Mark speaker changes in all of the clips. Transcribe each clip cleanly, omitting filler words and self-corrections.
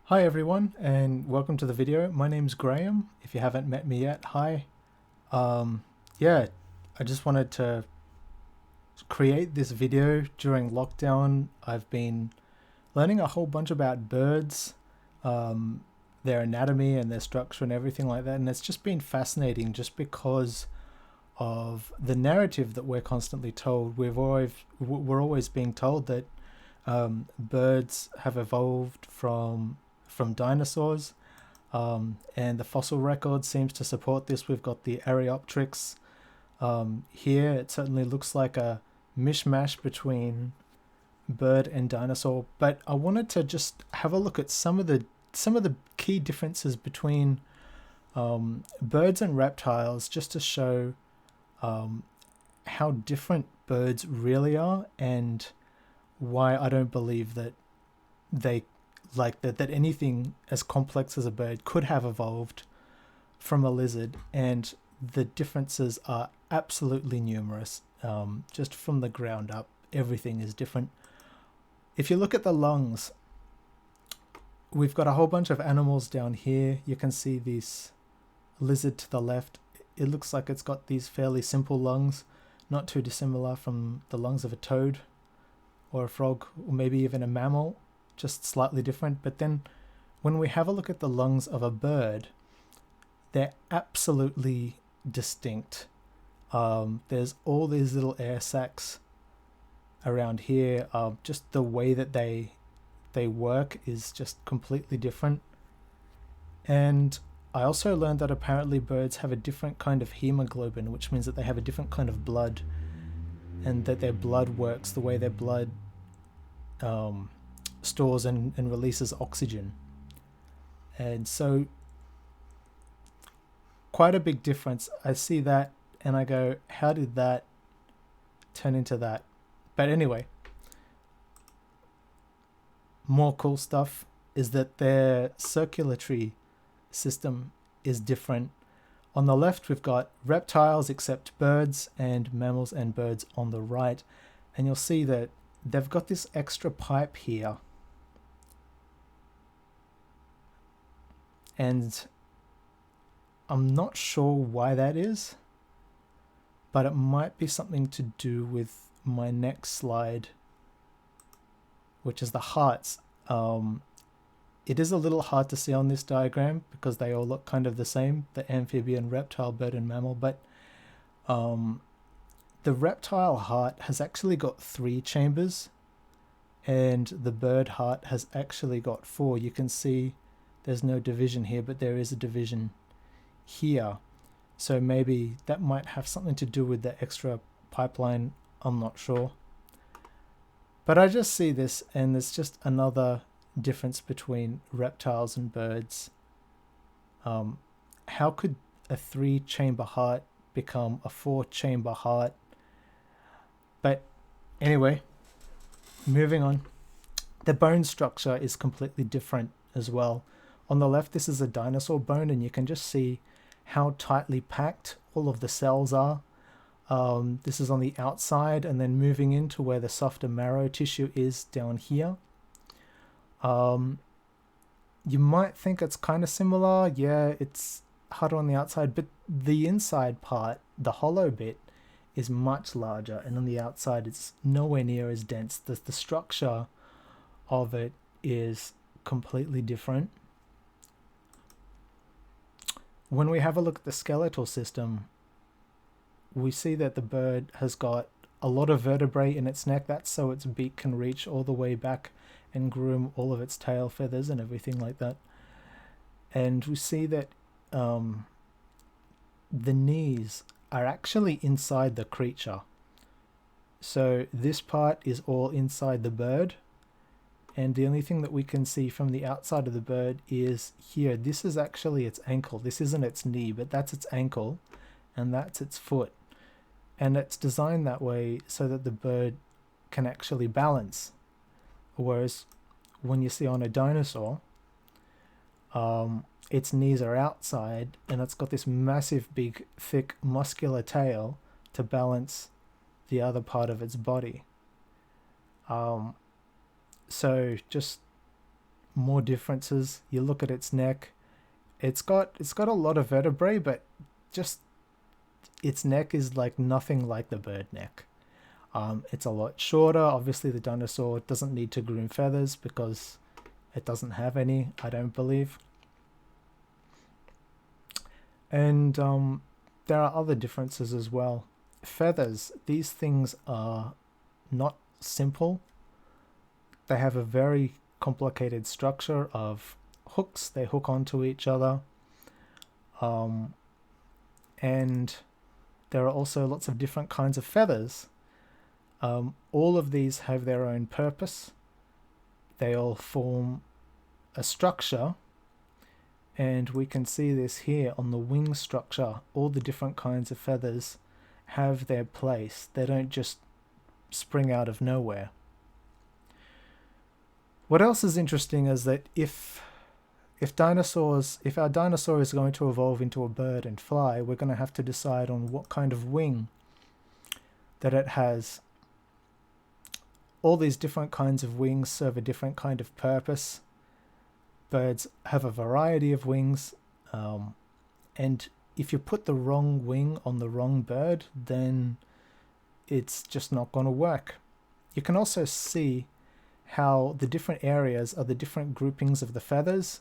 Speaker 1: Hi everyone and welcome to the video. My name's Graham. If you haven't met me yet, hi. Um, yeah, I just wanted to create this video during lockdown. I've been learning a whole bunch about birds, um, their anatomy and their structure and everything like that. And it's just been fascinating just because of the narrative that we're constantly told. We're always being told that birds have evolved from dinosaurs, and the fossil record seems to support this. We've got the Areopteryx here. It certainly looks like a mishmash between bird and dinosaur. But I wanted to just have a look at some of the key differences between birds and reptiles, just to show um, how different birds really are, and why I don't believe that they that anything as complex as a bird could have evolved from a lizard. And the differences are absolutely numerous. Just from the ground up, everything is different. If you look at the lungs, we've got a whole bunch of animals down here. You can see this lizard to the left. It looks like it's got these fairly simple lungs, not too dissimilar from the lungs of a toad or a frog, or maybe even a mammal, just slightly different. But then when we have a look at the lungs of a bird, they're absolutely distinct. There's all these little air sacs around here. Just the way that they work is just completely different. And I also learned that apparently birds have a different kind of hemoglobin, which means that they have a different kind of blood, and that their blood works the way their blood um, stores and releases oxygen. And so, quite a big difference. I see that and I go, how did that turn into that? But anyway, more cool stuff is that their circulatory system is different. On the left, we've got reptiles, except birds, and mammals and birds on the right. And you'll see that they've got this extra pipe here. And I'm not sure why that is, but it might be something to do with my next slide, which is the hearts. It is a little hard to see on this diagram because they all look kind of the same, the amphibian, reptile, bird, and mammal. But the reptile heart has actually got 3 chambers, and the bird heart has actually got 4. You can see there's no division here, but there is a division here. So maybe that might have something to do with the extra pipeline. I'm not sure. But I just see this, and there's just another difference between reptiles and birds. How could a 3-chamber heart become a 4-chamber heart? But anyway, moving on. The bone structure is completely different as well. On the left, this is a dinosaur bone, and you can just see how tightly packed all of the cells are. This is on the outside, and then moving into where the softer marrow tissue is down here. You might think it's kind of similar. Yeah, it's harder on the outside, but the inside part, the hollow bit, is much larger, and on the outside it's nowhere near as dense. The structure of it is completely different. When we have a look at the skeletal system, we see that the bird has got a lot of vertebrae in its neck. That's so its beak can reach all the way back and groom all of its tail feathers and everything like that. And we see that the knees are actually inside the creature. So this part is all inside the bird, and the only thing that we can see from the outside of the bird is here. This is actually its ankle. This isn't its knee, but that's its ankle, and that's its foot. And it's designed that way so that the bird can actually balance. Whereas when you see on a dinosaur, its knees are outside, and it's got this massive, big, thick, muscular tail to balance the other part of its body. So just more differences. You look at its neck. It's got a lot of vertebrae, but just its neck is like nothing like the bird neck. It's a lot shorter. Obviously, the dinosaur doesn't need to groom feathers because it doesn't have any, I don't believe. And there are other differences as well. Feathers, these things are not simple. They have a very complicated structure of hooks. They hook onto each other. And there are also lots of different kinds of feathers. All of these have their own purpose. They all form a structure. And we can see this here on the wing structure. All the different kinds of feathers have their place. They don't just spring out of nowhere. What else is interesting is that if our dinosaur is going to evolve into a bird and fly, we're going to have to decide on what kind of wing that it has. All these different kinds of wings serve a different kind of purpose. Birds have a variety of wings, and if you put the wrong wing on the wrong bird, then it's just not going to work. You can also see how the different areas are the different groupings of the feathers,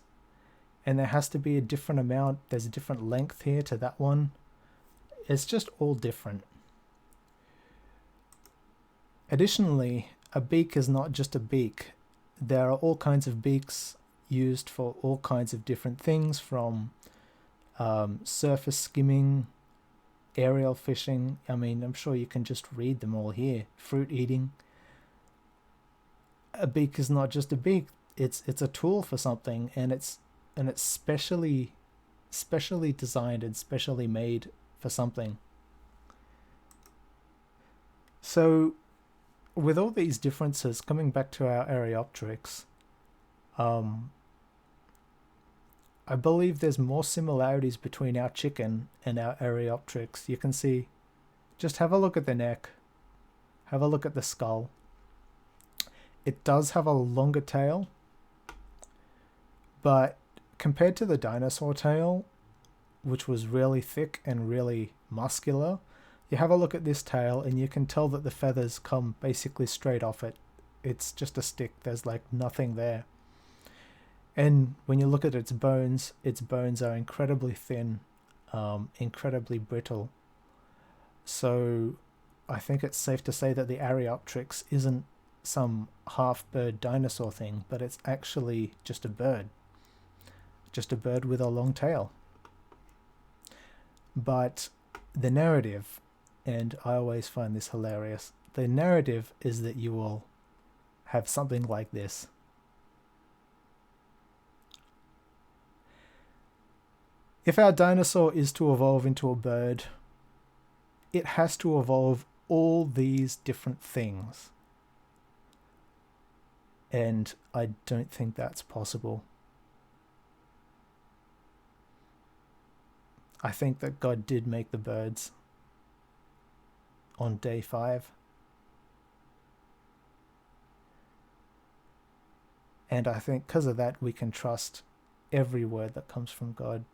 Speaker 1: and there has to be a different amount. There's a different length here to that one. It's just all different. Additionally, a beak is not just a beak. There are all kinds of beaks used for all kinds of different things, from surface skimming, aerial fishing. I mean, I'm sure you can just read them all here. Fruit eating. A beak is not just a beak. It's a tool for something, and it's specially designed and specially made for something. So with all these differences, coming back to our Areopteryx, I believe there's more similarities between our chicken and our Areopteryx. You can see, just have a look at the neck, have a look at the skull. It does have a longer tail, but compared to the dinosaur tail, which was really thick and really muscular, you have a look at this tail and you can tell that the feathers come basically straight off it. It's just a stick. There's like nothing there. And when you look at its bones are incredibly thin, incredibly brittle. So I think it's safe to say that the Areopteryx isn't some half-bird dinosaur thing, but it's actually just a bird. Just a bird with a long tail. But the narrative, and I always find this hilarious, the narrative is that you will have something like this. If our dinosaur is to evolve into a bird, it has to evolve all these different things. And I don't think that's possible. I think that God did make the birds on day 5. And I think because of that, we can trust every word that comes from God.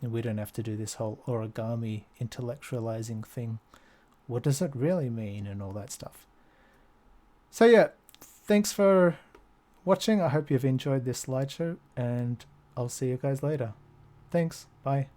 Speaker 1: And we don't have to do this whole origami intellectualizing thing. What does it really mean and all that stuff? So yeah, thanks for watching. I hope you've enjoyed this slideshow, and I'll see you guys later. Thanks. Bye.